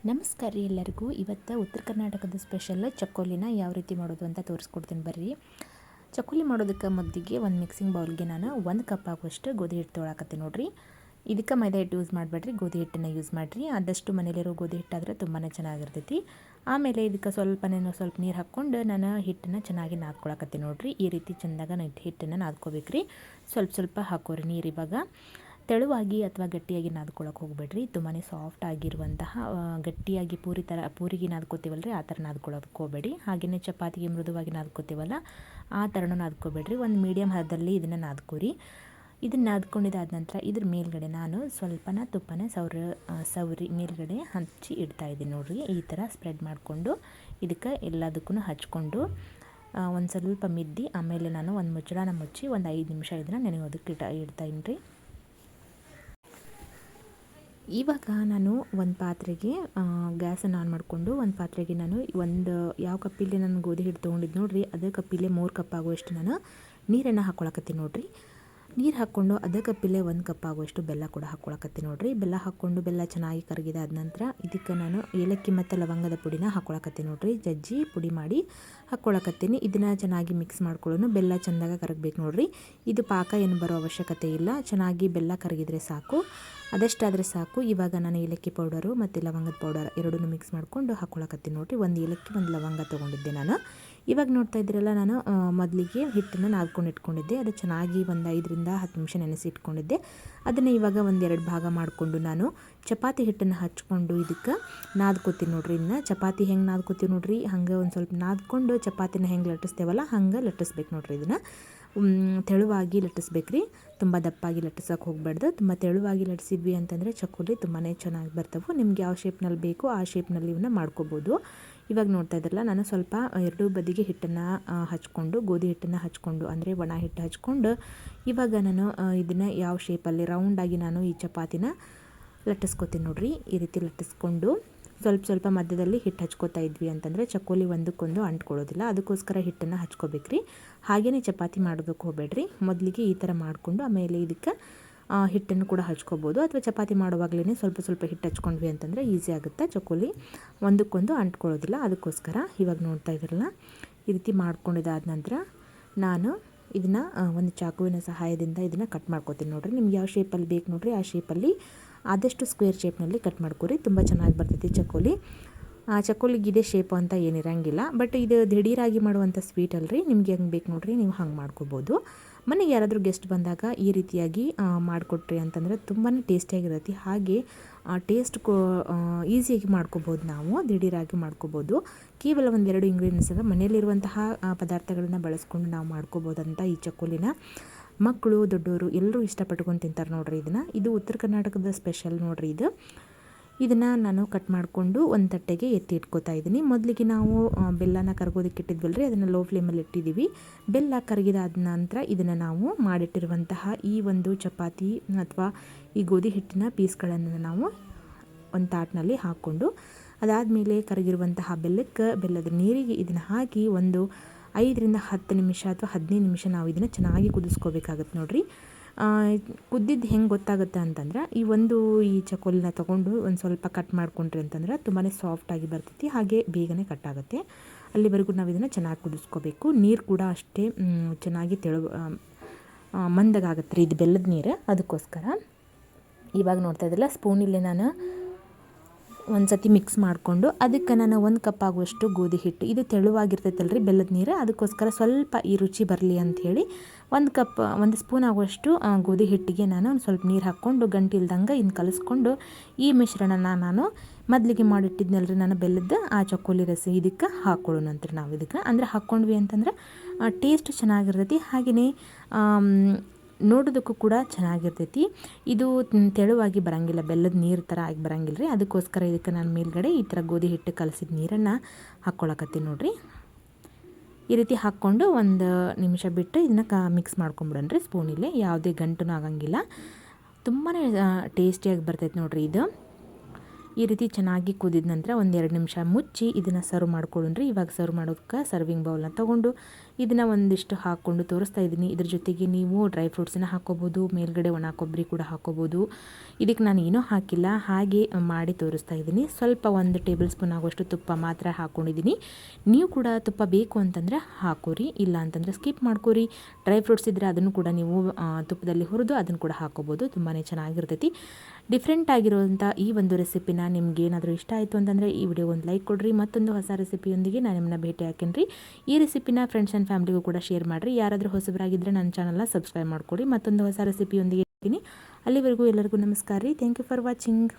ನಮಸ್ಕಾರ ರೀ ಎಲ್ಲರಿಗೂ. ಇವತ್ತು ಉತ್ತರ ಕರ್ನಾಟಕದ ಸ್ಪೆಷಲ್ ಚಕ್ಕೋಲಿನ ಯಾವ ರೀತಿ ಮಾಡೋದು ಅಂತ ತೋರಿಸ್ಕೊಡ್ತೀನಿ ಬರ್ರಿ. ಚಕ್ಕೋಲಿ ಮಾಡೋದಕ್ಕೆ ಮೊದಲಿಗೆ ಒಂದು ಮಿಕ್ಸಿಂಗ್ ಬೌಲ್ಗೆ ನಾನು 1 ಕಪ್ ಆಗುವಷ್ಟು ಗೋಧಿ ಹಿಟ್ಟು ತೊಗೊಳಕತ್ತೀನಿ ನೋಡಿರಿ. ಇದಕ್ಕೆ ಮೈದಾ ಹಿಟ್ಟು ಯೂಸ್ ಮಾಡಬೇಡ್ರಿ, ಗೋಧಿ ಹಿಟ್ಟನ್ನು ಯೂಸ್ ಮಾಡಿರಿ. ಆದಷ್ಟು ಮನೇಲಿರೋ ಗೋಧಿ ಹಿಟ್ಟಾದರೆ ತುಂಬಾ ಚೆನ್ನಾಗಿರ್ತೈತಿ. ಆಮೇಲೆ ಇದಕ್ಕೆ ಸ್ವಲ್ಪ ನೀರು ಹಾಕ್ಕೊಂಡು ನಾನು ಹಿಟ್ಟನ್ನು ಚೆನ್ನಾಗಿ ನಾದ್ಕೊಳಕತ್ತೀನಿ ನೋಡಿರಿ. ಈ ರೀತಿ ಚೆಂದಾಗ ಹಿಟ್ಟನ್ನು ನಾದ್ಕೋಬೇಕ್ರಿ. ಸ್ವಲ್ಪ ಹಾಕೋರಿ ನೀರು. ಇವಾಗ ತೆಳುವಾಗಿ ಅಥವಾ ಗಟ್ಟಿಯಾಗಿ ನಾದ್ಕೊಳ್ಳೋಕೆ ಹೋಗಬೇಡ್ರಿ. ತುಂಬಾ ಸಾಫ್ಟ್ ಆಗಿರುವಂತಹ ಗಟ್ಟಿಯಾಗಿ ಪೂರಿಗೆ ನಾದ್ಕೋತೀವಲ್ರಿ, ಆ ಥರ ನಾದ್ಕೊಳ್ಳೋದಕ್ಕೆ ಹೋಗಬೇಡಿ. ಹಾಗೆಯೇ ಚಪಾತಿಗೆ ಮೃದುವಾಗಿ ನಾದ್ಕೋತೀವಲ್ಲ, ಆ ಥರನೂ ನಾದ್ಕೋಬೇಡ್ರಿ. ಒಂದು ಮೀಡಿಯಮ್ ಹದದಲ್ಲಿ ಇದನ್ನು ನಾದ್ಕೋರಿ. ಇದನ್ನು ನಾದ್ಕೊಂಡಿದ್ದಾದ ನಂತರ ಇದ್ರ ಮೇಲ್ಗಡೆ ನಾನು ಸ್ವಲ್ಪನ ತುಪ್ಪನ ಸವರಿ ಮೇಲ್ಗಡೆ ಹಚ್ಚಿ ಇಡ್ತಾಯಿದ್ದೀನಿ ನೋಡಿರಿ. ಈ ಥರ ಸ್ಪ್ರೆಡ್ ಮಾಡಿಕೊಂಡು ಇದಕ್ಕೆ ಎಲ್ಲದಕ್ಕೂ ಹಚ್ಕೊಂಡು ಒಂದು ಸ್ವಲ್ಪ ಮಿದ್ದಿ ಆಮೇಲೆ ನಾನು ಒಂದು ಮುಚ್ಚಳನ ಮುಚ್ಚಿ ಒಂದು 5 ನಿಮಿಷ ಇದನ್ನು ನೆನೆಯೋದಕ್ಕೆ ಇಡ್ತಾಯಿನಿ ರೀ. ಇವಾಗ ನಾನು ಒಂದು ಪಾತ್ರೆಗೆ ಗ್ಯಾಸನ್ನು ಆನ್ ಮಾಡಿಕೊಂಡು ಒಂದು ಪಾತ್ರೆಗೆ ನಾನು ಯಾವ ಕಪ್ಪಿಲ್ಲಿ ನಾನು ಗೋಧಿ ಹಿಟ್ಟು ತೊಗೊಂಡಿದ್ದು ನೋಡಿರಿ, ಅದೇ ಕಪ್ಪಿಲ್ಲೇ 3 ಕಪ್ ಆಗುವಷ್ಟು ನಾನು ನೀರನ್ನು ಹಾಕ್ಕೊಳಕತ್ತೀನಿ ನೋಡಿರಿ. ನೀರು ಹಾಕ್ಕೊಂಡು ಅದೇ ಕಪ್ಪಿಲ್ಲೇ 1 ಕಪ್ ಆಗುವಷ್ಟು ಬೆಲ್ಲ ಕೂಡ ಹಾಕ್ಕೊಳಕತ್ತೀನಿ ನೋಡಿರಿ. ಬೆಲ್ಲ ಹಾಕ್ಕೊಂಡು ಬೆಲ್ಲ ಚೆನ್ನಾಗಿ ಕರಗಿದಾದ ನಂತರ ಇದಕ್ಕೆ ನಾನು ಏಲಕ್ಕಿ ಮತ್ತು ಲವಂಗದ ಪುಡಿನ ಹಾಕ್ಕೊಳಕತ್ತೀನಿ ನೋಡಿರಿ. ಜಜ್ಜಿ ಪುಡಿ ಮಾಡಿ ಹಾಕ್ಕೊಳಕತ್ತೀನಿ. ಇದನ್ನು ಚೆನ್ನಾಗಿ ಮಿಕ್ಸ್ ಮಾಡ್ಕೊಳ್ಳೋನು. ಬೆಲ್ಲ ಚೆಂದಾಗ ಕರಗಬೇಕು ನೋಡಿರಿ. ಇದು ಪಾಕ ಏನು ಬರೋ ಅವಶ್ಯಕತೆ ಇಲ್ಲ, ಚೆನ್ನಾಗಿ ಬೆಲ್ಲ ಕರಗಿದ್ರೆ ಸಾಕು, ಅದಷ್ಟಾದರೆ ಸಾಕು. ಇವಾಗ ನಾನು ಏಲಕ್ಕಿ ಪೌಡರು ಮತ್ತು ಲವಂಗದ ಪೌಡರ್ ಎರಡನ್ನೂ ಮಿಕ್ಸ್ ಮಾಡಿಕೊಂಡು ಹಾಕ್ಕೊಳಕತ್ತೀನಿ ನೋಡಿರಿ. 1 ಏಲಕ್ಕಿ 1 ಲವಂಗ ತೊಗೊಂಡಿದ್ದೆ ನಾನು. ಇವಾಗ ನೋಡ್ತಾ ಇದ್ದೀರಲ್ಲ, ನಾನು ಮೊದಲಿಗೆ ಹಿಟ್ಟನ್ನು ನಾದ್ಕೊಂಡು ಇಟ್ಕೊಂಡಿದ್ದೆ. ಅದು ಚೆನ್ನಾಗಿ ಒಂದು 5 ರಿಂದ 10 ನಿಮಿಷ ನೆನೆಸಿ ಇಟ್ಕೊಂಡಿದ್ದೆ. ಅದನ್ನು ಇವಾಗ 1-2 ಭಾಗ ಮಾಡಿಕೊಂಡು ನಾನು ಚಪಾತಿ ಹಿಟ್ಟನ್ನು ಹಚ್ಕೊಂಡು ಇದಕ್ಕೆ ನಾದ್ಕೋತೀನಿ ನೋಡಿರಿ. ಇನ್ನು ಚಪಾತಿ ಹೆಂಗೆ ನಾದ್ಕೋತೀವಿ ನೋಡಿರಿ, ಹಂಗೆ ಒಂದು ಸ್ವಲ್ಪ ನಾದ್ಕೊಂಡು ಚಪಾತಿನ ಹೆಂಗೆ ಲಟ್ಟಿಸ್ತೇವಲ್ಲ ಹಂಗೆ ಲಟ್ಟಿಸ್ಬೇಕು ನೋಡಿರಿ. ಇದನ್ನು ತೆಳುವಾಗಿ ಲಟ್ಟಿಸ್ಬೇಕ್ರಿ, ತುಂಬ ದಪ್ಪಾಗಿ ಲಟ್ಟಿಸೋಕೆ ಹೋಗಬಾರ್ದು. ತುಂಬ ತೆಳುವಾಗಿ ಲಟ್ಟಿಸಿದ್ವಿ ಅಂತಂದರೆ ಚಕ್ಕೋಲಿ ತುಂಬಾ ಚೆನ್ನಾಗಿ ಬರ್ತವೆ. ನಿಮ್ಗೆ ಯಾವ ಶೇಪ್ನಲ್ಲಿ ಬೇಕೋ ಆ ಶೇಪ್ನಲ್ಲಿ ಇವನ್ನ ಮಾಡ್ಕೋಬೋದು. ಇವಾಗ ನೋಡ್ತಾ ಇದ್ರಲ್ಲ, ನಾನು ಸ್ವಲ್ಪ ಎರಡೂ ಬದಿಗೆ ಹಿಟ್ಟನ್ನು ಹಚ್ಕೊಂಡು, ಗೋಧಿ ಹಿಟ್ಟನ್ನು ಹಚ್ಕೊಂಡು ಅಂದರೆ ಒಣ ಹಿಟ್ಟು ಹಚ್ಕೊಂಡು ಇವಾಗ ನಾನು ಇದನ್ನು ಯಾವ ಶೇಪಲ್ಲಿ ರೌಂಡಾಗಿ ನಾನು ಈ ಚಪಾತಿನ ಲಟ್ಟಿಸ್ಕೊತೀನಿ ನೋಡಿರಿ. ಈ ರೀತಿ ಲಟ್ಟಿಸ್ಕೊಂಡು ಸ್ವಲ್ಪ ಮಧ್ಯದಲ್ಲಿ ಹಿಟ್ಟು ಹಚ್ಕೋತಾ ಇದ್ವಿ ಅಂತಂದರೆ ಚಕ್ಕೋಲಿ ಒಂದಕ್ಕೊಂದು ಅಂಟ್ಕೊಳ್ಳೋದಿಲ್ಲ. ಅದಕ್ಕೋಸ್ಕರ ಹಿಟ್ಟನ್ನು ಹಚ್ಕೋಬೇಕ್ರಿ. ಹಾಗೆಯೇ ಚಪಾತಿ ಮಾಡೋದಕ್ಕೆ ಹೋಗಬೇಡ್ರಿ. ಮೊದಲಿಗೆ ಈ ಥರ ಮಾಡಿಕೊಂಡು ಆಮೇಲೆ ಇದಕ್ಕೆ ಹಿಟ್ಟನ್ನು ಕೂಡ ಹಚ್ಕೋಬೋದು, ಅಥವಾ ಚಪಾತಿ ಮಾಡುವಾಗಲೇ ಸ್ವಲ್ಪ ಹಿಟ್ಟು ಹಚ್ಕೊಂಡ್ವಿ ಅಂತಂದರೆ ಈಸಿ ಆಗುತ್ತೆ. ಚಕ್ಕೋಲಿ ಒಂದಕ್ಕೊಂದು ಅಂಟ್ಕೊಳ್ಳೋದಿಲ್ಲ, ಅದಕ್ಕೋಸ್ಕರ. ಇವಾಗ ನೋಡ್ತಾ ಇದ್ರಲ್ಲ, ಈ ರೀತಿ ಮಾಡ್ಕೊಂಡಿದ್ದಾದ ನಂತರ ನಾನು ಇದನ್ನು ಒಂದು ಚಾಕುವಿನ ಸಹಾಯದಿಂದ ಇದನ್ನು ಕಟ್ ಮಾಡ್ಕೋತೀನಿ ನೋಡಿರಿ. ನಿಮ್ಗೆ ಯಾವ ಶೇಪಲ್ಲಿ ಬೇಕು ನೋಡಿರಿ ಆ ಶೇಪಲ್ಲಿ ಆದಷ್ಟು ಸ್ಕ್ವೇರ್ ಶೇಪ್ನಲ್ಲಿ ಕಟ್ ಮಾಡ್ಕೊರಿ. ತುಂಬ ಚೆನ್ನಾಗಿ ಬರ್ತೈತಿ ಚಕ್ಕೋಲಿ. ಚಕ್ಕೋಲಿಗೆ ಇದೇ ಶೇಪು ಅಂತ ಏನಿರಂಗಿಲ್ಲ, ಬಟ್ ಇದು ದಿಢೀರಾಗಿ ಮಾಡುವಂಥ ಸ್ವೀಟ್ ಅಲ್ರಿ. ನಿಮ್ಗೆ ಹೆಂಗೆ ಬೇಕು ನೋಡಿರಿ ನೀವು ಹಂಗೆ ಮಾಡ್ಕೋಬೋದು. ಮನೆಗೆ ಯಾರಾದರೂ ಗೆಸ್ಟ್ ಬಂದಾಗ ಈ ರೀತಿಯಾಗಿ ಮಾಡಿಕೊಟ್ರಿ ಅಂತಂದರೆ ತುಂಬಾ ಟೇಸ್ಟಿಯಾಗಿರುತ್ತೆ. ಹಾಗೆ ಟೇಸ್ಟ್ ಈಸಿಯಾಗಿ ಮಾಡ್ಕೋಬೋದು, ನಾವು ದಿಢೀರಾಗಿ ಮಾಡ್ಕೋಬೋದು. ಕೇವಲ 1-2 ಇಂಗ್ರೀಡಿಯೆಂಟ್ಸ್ ಮನೆಯಲ್ಲಿರುವಂತಹ ಪದಾರ್ಥಗಳನ್ನ ಬಳಸ್ಕೊಂಡು ನಾವು ಮಾಡ್ಕೋಬೋದಂತ ಈ ಚಕ್ಕೋಲಿನ ಮಕ್ಕಳು ದೊಡ್ಡವರು ಎಲ್ಲರೂ ಇಷ್ಟಪಟ್ಕೊಂಡು ತಿಂತಾರೆ ನೋಡಿರಿ. ಇದು ಉತ್ತರ ಕರ್ನಾಟಕದ ಸ್ಪೆಷಲ್ ನೋಡಿರಿ. ಇದನ್ನು ನಾನು ಕಟ್ ಮಾಡಿಕೊಂಡು ಒಂದು ತಟ್ಟೆಗೆ ಎತ್ತಿ ಇಟ್ಕೋತಾ ಇದ್ದೀನಿ. ಮೊದಲಿಗೆ ನಾವು ಬೆಲ್ಲನ ಕರಗೋದಕ್ಕೆ ಇಟ್ಟಿದ್ವಲ್ರಿ, ಅದನ್ನು ಲೋ ಫ್ಲೇಮಲ್ಲಿ ಇಟ್ಟಿದ್ದೀವಿ. ಬೆಲ್ಲ ಕರಗಿದಾದ ನಂತರ ಇದನ್ನು ನಾವು ಮಾಡಿಟ್ಟಿರುವಂತಹ ಈ ಒಂದು ಚಪಾತಿ ಅಥವಾ ಈ ಗೋಧಿ ಹಿಟ್ಟಿನ ಪೀಸ್ಗಳನ್ನು ನಾವು ಒಂದು ತಾಟ್ನಲ್ಲಿ ಹಾಕ್ಕೊಂಡು, ಅದಾದಮೇಲೆ ಕರಗಿರುವಂತಹ ಬೆಲ್ಲದ ನೀರಿಗೆ ಇದನ್ನು ಹಾಕಿ ಒಂದು 5 ರಿಂದ 10 ನಿಮಿಷ ಅಥವಾ 15 ನಿಮಿಷ ನಾವು ಇದನ್ನು ಚೆನ್ನಾಗಿ ಕುದಿಸ್ಕೋಬೇಕಾಗತ್ತೆ ನೋಡಿರಿ. ಕುದ್ದಿದ್ದು ಹೆಂಗೆ ಗೊತ್ತಾಗುತ್ತೆ ಅಂತಂದ್ರೆ, ಈ ಚಕ್ಕೋಲಿನ ತೊಗೊಂಡು ಒಂದು ಸ್ವಲ್ಪ ಕಟ್ ಮಾಡ್ಕೊಂಡ್ರಿ ಅಂತಂದ್ರೆ ತುಂಬಾ ಸಾಫ್ಟಾಗಿ ಬರ್ತೈತಿ, ಹಾಗೆ ಬೇಗನೆ ಕಟ್ಟಾಗುತ್ತೆ. ಅಲ್ಲಿವರೆಗೂ ನಾವು ಇದನ್ನು ಚೆನ್ನಾಗಿ ಕುದಿಸ್ಕೋಬೇಕು. ನೀರು ಕೂಡ ಅಷ್ಟೇ ಚೆನ್ನಾಗಿ ಮಂದಗಾಗತ್ತೆ ರೀ, ಇದು ಬೆಲ್ಲದ ನೀರು, ಅದಕ್ಕೋಸ್ಕರ. ಇವಾಗ ನೋಡ್ತಾ ಇದ್ದಲ್ಲ, ಸ್ಪೂನಿಲ್ಲೇ ನಾನು ಒಂದು ಸತಿ ಮಿಕ್ಸ್ ಮಾಡಿಕೊಂಡು ಅದಕ್ಕೆ ನಾನು 1 ಕಪ್ ಆಗುವಷ್ಟು ಗೋಧಿ ಹಿಟ್ಟು, ಇದು ತೆಳುವಾಗಿರ್ತೈತಲ್ರಿ ಬೆಲ್ಲದ ನೀರು, ಅದಕ್ಕೋಸ್ಕರ ಸ್ವಲ್ಪ ಈ ರುಚಿ ಬರಲಿ ಅಂಥೇಳಿ 1 ಸ್ಪೂನ್ ಆಗುವಷ್ಟು ಗೋಧಿ ಹಿಟ್ಟಿಗೆ ನಾನು ಒಂದು ಸ್ವಲ್ಪ ನೀರು ಹಾಕ್ಕೊಂಡು ಗಂಟಿಲ್ದಂಗೆ ಇನ್ನು ಕಲಿಸ್ಕೊಂಡು ಈ ಮಿಶ್ರಣನ ನಾನು ಮೊದಲಿಗೆ ಮಾಡಿಟ್ಟಿದ್ನಲ್ರಿ ನಾನು ಬೆಲ್ಲದ ಆ ಚಕ್ಕೋಲಿ ರಸ ಇದಕ್ಕೆ ಹಾಕ್ಕೊಳ್ಳೋಣಂತ್ರಿ. ನಾವು ಇದಕ್ಕೆ ಅಂದರೆ ಹಾಕ್ಕೊಂಡ್ವಿ ಅಂತಂದ್ರೆ ಟೇಸ್ಟ್ ಚೆನ್ನಾಗಿರ್ತೈತಿ, ಹಾಗೆಯೇ ನೋಡೋದಕ್ಕೂ ಕೂಡ ಚೆನ್ನಾಗಿರ್ತೈತಿ. ಇದು ತೆಳುವಾಗಿ ಬರೋಂಗಿಲ್ಲ, ಬೆಲ್ಲದ ನೀರು ಥರ ಆಗಿ ಬರೋಂಗಿಲ್ಲ ರೀ. ಅದಕ್ಕೋಸ್ಕರ ಇದಕ್ಕೆ ನಾನು ಮೇಲ್ಗಡೆ ಈ ಥರ ಗೋಧಿ ಹಿಟ್ಟು ಕಲಸಿದ ನೀರನ್ನು ಹಾಕ್ಕೊಳಕತ್ತೀನಿ ನೋಡಿರಿ. ಈ ರೀತಿ ಹಾಕ್ಕೊಂಡು 1 ನಿಮಿಷ ಬಿಟ್ಟು ಇದನ್ನು ಮಿಕ್ಸ್ ಮಾಡ್ಕೊಂಬಿಡೋಣ್ರಿ ಸ್ಪೂನಿಲ್ಲೇ. ಯಾವುದೇ ಗಂಟು ಆಗಂಗಿಲ್ಲ, ತುಂಬಾ ಟೇಸ್ಟಿಯಾಗಿ ಬರ್ತೈತೆ ನೋಡಿರಿ ಇದು. ಈ ರೀತಿ ಚೆನ್ನಾಗಿ ಕುದಿದ ನಂತರ ಒಂದು 2 ನಿಮಿಷ ಮುಚ್ಚಿ ಇದನ್ನು ಸರ್ವ್ ಮಾಡ್ಕೊಳ್ಳೋಣ್ರಿ. ಇವಾಗ ಸರ್ವ್ ಮಾಡೋದಕ್ಕೆ ಸರ್ವಿಂಗ್ ಬೌಲ್ನ ತೊಗೊಂಡು ಇದನ್ನು ಒಂದಿಷ್ಟು ಹಾಕ್ಕೊಂಡು ತೋರಿಸ್ತಾ ಇದ್ದೀನಿ. ಇದ್ರ ಜೊತೆಗೆ ನೀವು ಡ್ರೈ ಫ್ರೂಟ್ಸನ್ನ ಹಾಕ್ಕೋಬೋದು, ಮೇಲ್ಗಡೆ ಒಣ ಕೊಬ್ಬರಿ ಕೂಡ ಹಾಕ್ಕೋಬೋದು. ಇದಕ್ಕೆ ನಾನು ಏನೂ ಹಾಕಿಲ್ಲ, ಹಾಗೆ ಮಾಡಿ ತೋರಿಸ್ತಾ ಇದ್ದೀನಿ. ಸ್ವಲ್ಪ 1 ಟೇಬಲ್ ಸ್ಪೂನ್ ಆಗುವಷ್ಟು ತುಪ್ಪ ಮಾತ್ರ ಹಾಕ್ಕೊಂಡಿದ್ದೀನಿ. ನೀವು ಕೂಡ ತುಪ್ಪ ಬೇಕು ಅಂತಂದರೆ ಹಾಕೋರಿ, ಇಲ್ಲ ಅಂತಂದರೆ ಸ್ಕಿಪ್ ಮಾಡ್ಕೋರಿ. ಡ್ರೈ ಫ್ರೂಟ್ಸ್ ಇದ್ದರೆ ಅದನ್ನು ಕೂಡ ನೀವು ತುಪ್ಪದಲ್ಲಿ ಹುರಿದು ಅದನ್ನು ಕೂಡ ಹಾಕ್ಕೋಬೋದು. ತುಂಬಾ ಚೆನ್ನಾಗಿರ್ತೈತಿ. ಡಿಫ್ರೆಂಟ್ ಆಗಿರುವಂಥ ಈ ಒಂದು ರೆಸಿಪಿನ ನಿಮ್ಗೆ ಏನಾದರೂ ಇಷ್ಟ ಆಯಿತು ಅಂತಂದರೆ ಈ ವಿಡಿಯೋ ಒಂದು ಲೈಕ್ ಕೊಡಿರಿ. ಮತ್ತೊಂದು ಹೊಸ ರೆಸಿಪಿಯೊಂದಿಗೆ ನಾನು ನಿಮ್ಮನ್ನ ಭೇಟಿ ಹಾಕೇನ್ರಿ. ಈ ರೆಸಿಪಿನ ಫ್ರೆಂಡ್ಸ್ ಆ್ಯಂಡ್ ಫ್ಯಾಮಿಲಿಗೂ ಕೂಡ ಶೇರ್ ಮಾಡಿರಿ. ಯಾರಾದರೂ ಹೊಸಬರಾಗಿದ್ದರೆ ನನ್ನ ಚಾನಲ್ನ ಸಬ್ಸ್ಕ್ರೈಬ್ ಮಾಡ್ಕೊಳ್ಳಿ. ಮತ್ತೊಂದು ಹೊಸ ರೆಸಿಪಿಯೊಂದಿಗೆ ಇರ್ತೀನಿ. ಅಲ್ಲಿವರೆಗೂ ಎಲ್ಲರಿಗೂ ನಮಸ್ಕಾರ ರೀ. Thank you for watching.